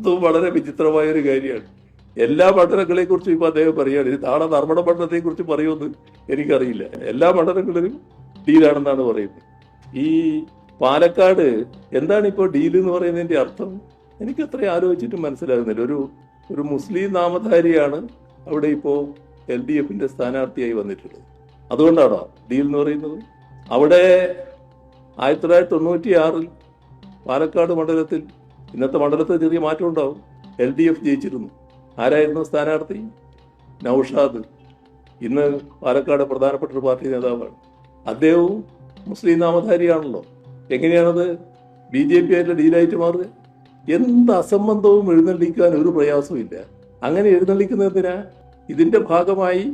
അതും വളരെ വിചിത്രമായ ഒരു കാര്യമാണ്. എല്ലാ മണ്ഡലങ്ങളെ കുറിച്ചും ഇപ്പൊ അദ്ദേഹം പറയുകയാണ്. ഇത് നാളെ ധർമ്മട മണ്ഡലത്തെ കുറിച്ച് പറയുമെന്ന് എനിക്കറിയില്ല. എല്ലാ മണ്ഡലങ്ങളിലും ഡീലാണെന്നാണ് പറയുന്നത്. ഈ പാലക്കാട് എന്താണ് ഇപ്പോൾ ഡീൽ എന്ന് പറയുന്നതിന്റെ അർത്ഥം? എനിക്ക് അത്രയും ആലോചിച്ചിട്ടും മനസ്സിലാകുന്നില്ല. ഒരു മുസ്ലിം നാമധാരിയാണ് അവിടെ ഇപ്പോൾ LDFന്റെ സ്ഥാനാർത്ഥിയായി വന്നിട്ടുള്ളത്. അതുകൊണ്ടാണോ ഡീൽ എന്ന് പറയുന്നത്? അവിടെ 1996 പാലക്കാട് മണ്ഡലത്തിൽ, ഇന്നത്തെ മണ്ഡലത്തിൽ ചെറിയ മാറ്റം ഉണ്ടാവും, LDF ജയിച്ചിരുന്നു. ആരായിരുന്നു സ്ഥാനാർത്ഥി? നൌഷാദ്. ഇന്ന് പാലക്കാട് പ്രധാനപ്പെട്ട ഒരു പാർട്ടി നേതാവാണ്. അദ്ദേഹവും മുസ്ലിം നാമധാരിയാണല്ലോ. എങ്ങനെയാണത് BJP ആയിട്ട് ഡീലായിട്ട് മാറുക? എന്ത് അസംബന്ധവും എഴുന്നള്ളിക്കാൻ ഒരു പ്രയാസവും ഇല്ല. അങ്ങനെ എഴുന്നള്ളിക്കുന്നതിനാ ഇതിന്റെ ഭാഗമായി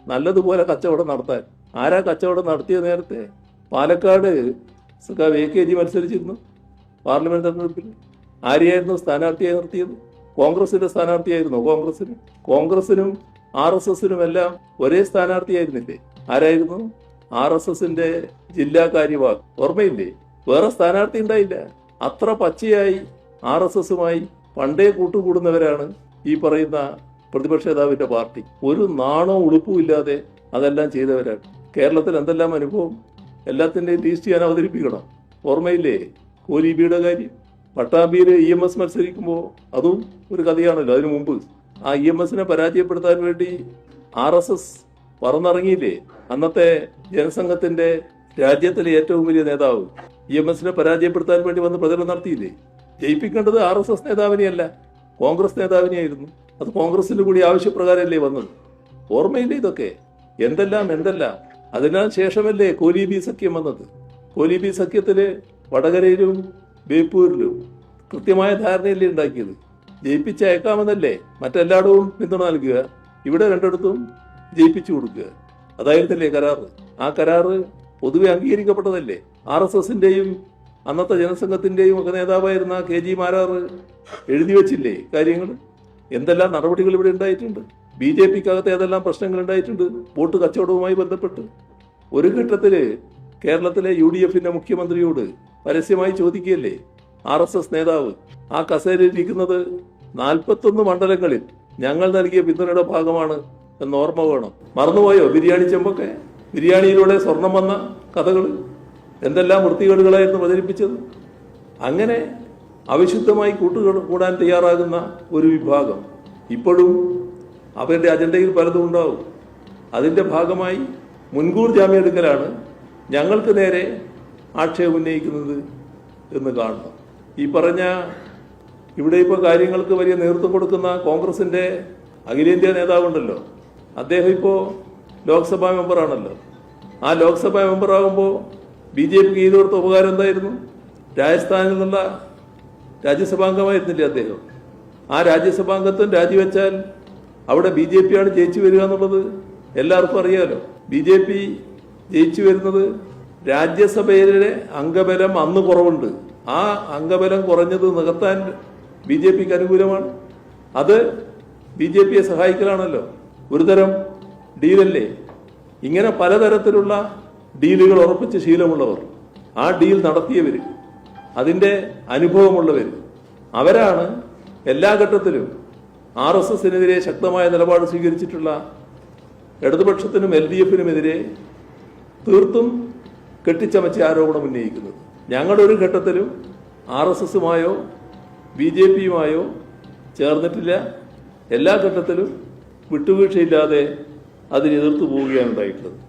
നല്ലതുപോലെ കച്ചവടം നടത്താൻ. ആരാ കച്ചവടം നടത്തിയ? നേരത്തെ പാലക്കാട് AKG മത്സരിച്ചിരുന്നു പാർലമെന്റ് തെരഞ്ഞെടുപ്പിൽ. ആരെയായിരുന്നു സ്ഥാനാർത്ഥിയായി നിർത്തിയത്? കോൺഗ്രസിന്റെ സ്ഥാനാർത്ഥിയായിരുന്നു. കോൺഗ്രസിനും RSSനും എല്ലാം ഒരേ സ്ഥാനാർത്ഥിയായിരുന്നില്ലേ? ആരായിരുന്നു? RSSന്റെ ജില്ലാ കാര്യവാഹ്. ഓർമ്മയില്ലേ? വേറെ സ്ഥാനാർത്ഥി ഉണ്ടായില്ല. അത്ര പച്ചയായി RSSുമായി പണ്ടേ കൂട്ടുകൂടുന്നവരാണ് ഈ പറയുന്ന പ്രതിപക്ഷ നേതാവിന്റെ പാർട്ടി. ഒരു നാണോ ഉളുപ്പും ഇല്ലാതെ അതെല്ലാം ചെയ്തവരാണ്. കേരളത്തിൽ എന്തെല്ലാം അനുഭവം, എല്ലാത്തിൻ്റെയും ലീസ്റ്റ് ഞാൻ അവതരിപ്പിക്കണം. ഓർമ്മയില്ലേ കോലീബിയുടെ കാര്യം? പട്ടാമ്പിയിൽ EMS മത്സരിക്കുമ്പോൾ അതും ഒരു കഥയാണല്ലോ. അതിനു മുമ്പ് ആ EMSനെ പരാജയപ്പെടുത്താൻ വേണ്ടി RSS പറന്നിറങ്ങിയില്ലേ? അന്നത്തെ ജനസംഘത്തിന്റെ രാജ്യത്തിലെ ഏറ്റവും വലിയ നേതാവ് EMSനെ പരാജയപ്പെടുത്താൻ വേണ്ടി വന്ന് പ്രചരണം നടത്തിയില്ലേ? ജയിപ്പിക്കേണ്ടത് RSS നേതാവിനെയല്ല, കോൺഗ്രസ് നേതാവിനെയായിരുന്നു. അത് കോൺഗ്രസിന്റെ കൂടി ആവശ്യപ്രകാരമല്ലേ വന്നത്? ഓർമ്മയില്ലേ ഇതൊക്കെ? എന്തെല്ലാം. അതിനാൽ ശേഷമല്ലേ കോലീബി സഖ്യം വന്നത്. കോലീബി സഖ്യത്തില് വടകരയിലും ബേപ്പൂരിലും കൃത്യമായ ധാരണയല്ലേ ഉണ്ടാക്കിയത്? ജയിപ്പിച്ചയക്കാമെന്നല്ലേ മറ്റെല്ലായിടവും പിന്തുണ നൽകുക, ഇവിടെ രണ്ടിടത്തും ജയിപ്പിച്ചു കൊടുക്കുക. അതായിരുന്നില്ലേ കരാറ്? ആ കരാറ് പൊതുവെ അംഗീകരിക്കപ്പെട്ടതല്ലേ? RSSന്റെയും അന്നത്തെ ജനസംഘത്തിന്റെയും ഒക്കെ നേതാവായിരുന്ന KG മാരാറ് എഴുതി വെച്ചില്ലേ കാര്യങ്ങൾ? എന്തെല്ലാം നടപടികൾ ഇവിടെ ഉണ്ടായിട്ടുണ്ട്. BJPക്കകത്ത് ഏതെല്ലാം പ്രശ്നങ്ങൾ ഉണ്ടായിട്ടുണ്ട് വോട്ട് കച്ചവടവുമായി ബന്ധപ്പെട്ട്. ഒരു ഘട്ടത്തില് കേരളത്തിലെ UDFന്റെ മുഖ്യമന്ത്രിയോട് പരസ്യമായി ചോദിക്കുകയല്ലേ RSS നേതാവ്, ആ കസേരയിലിരിക്കുന്നത് 41 മണ്ഡലങ്ങളിൽ ഞങ്ങൾ നൽകിയ പിന്തുണയുടെ ഭാഗമാണ് എന്ന് ഓർമ്മ വേണം. മറന്നുപോയോ ബിരിയാണി ചെമ്പൊക്കെ? ബിരിയാണിയിലൂടെ സ്വർണം വന്ന കഥകൾ എന്തെല്ലാം വൃത്തികേടുകളായിരുന്നു പ്രചരിപ്പിച്ചത്. അങ്ങനെ അവിശുദ്ധമായി കൂടാൻ തയ്യാറാകുന്ന ഒരു വിഭാഗം ഇപ്പോഴും അവരുടെ അജണ്ടയിൽ പലതും ഉണ്ടാവും. അതിന്റെ ഭാഗമായി മുൻകൂർ ജാമ്യമെടുക്കലാണ് ഞങ്ങൾക്ക് നേരെ ആക്ഷേപം ഉന്നയിക്കുന്നത് എന്ന് കാണണം. ഈ പറഞ്ഞ ഇവിടെ ഇപ്പോൾ കാര്യങ്ങൾക്ക് വലിയ നേതൃത്വം കൊടുക്കുന്ന കോൺഗ്രസിന്റെ അഖിലേന്ത്യാ നേതാവുണ്ടല്ലോ, അദ്ദേഹം ഇപ്പോൾ ലോക്സഭാ മെമ്പറാണല്ലോ. ആ ലോക്സഭാ മെമ്പറാകുമ്പോൾ BJPക്ക് ചെയ്തു കൊടുത്ത ഉപകാരം എന്തായിരുന്നു? രാജസ്ഥാനിൽ നിന്നുള്ള രാജ്യസഭാംഗമായിരുന്നില്ലേ അദ്ദേഹം? ആ രാജ്യസഭാംഗത്വം രാജിവെച്ചാൽ അവിടെ BJPയാണ് ജയിച്ചു വരിക എന്നുള്ളത് എല്ലാവർക്കും അറിയാലോ. BJP ജയിച്ചു വരുന്നത് രാജ്യസഭയിലെ അംഗബലം അന്ന് കുറവുണ്ട്. ആ അംഗബലം കുറഞ്ഞത് നികത്താൻ BJPക്ക് അനുകൂലമാണ്. അത് BJPയെ സഹായിക്കലാണല്ലോ. ഒരുതരം ഡീലല്ലേ? ഇങ്ങനെ പലതരത്തിലുള്ള ഡീലുകൾ ഉറപ്പിച്ച് ശീലമുള്ളവർ, ആ ഡീൽ നടത്തിയവർ, അതിന്റെ അനുഭവമുള്ളവർ, അവരാണ് എല്ലാ ഘട്ടത്തിലും RSSനെതിരെ ശക്തമായ നിലപാട് സ്വീകരിച്ചിട്ടുള്ള ഇടതുപക്ഷത്തിനും LDFനുമെതിരെ തീർത്തും കെട്ടിച്ചമച്ച ആരോപണം ഉന്നയിക്കുന്നത്. ഞങ്ങളൊരു ഘട്ടത്തിലും RSSുമായോ BJPയുമായോ ചേർന്നിട്ടില്ല. എല്ലാ ഘട്ടത്തിലും വിട്ടുവീഴ്ചയില്ലാതെ അതിനെ എതിർത്തു പോവുകയാണ് ഉണ്ടായിട്ടുള്ളത്.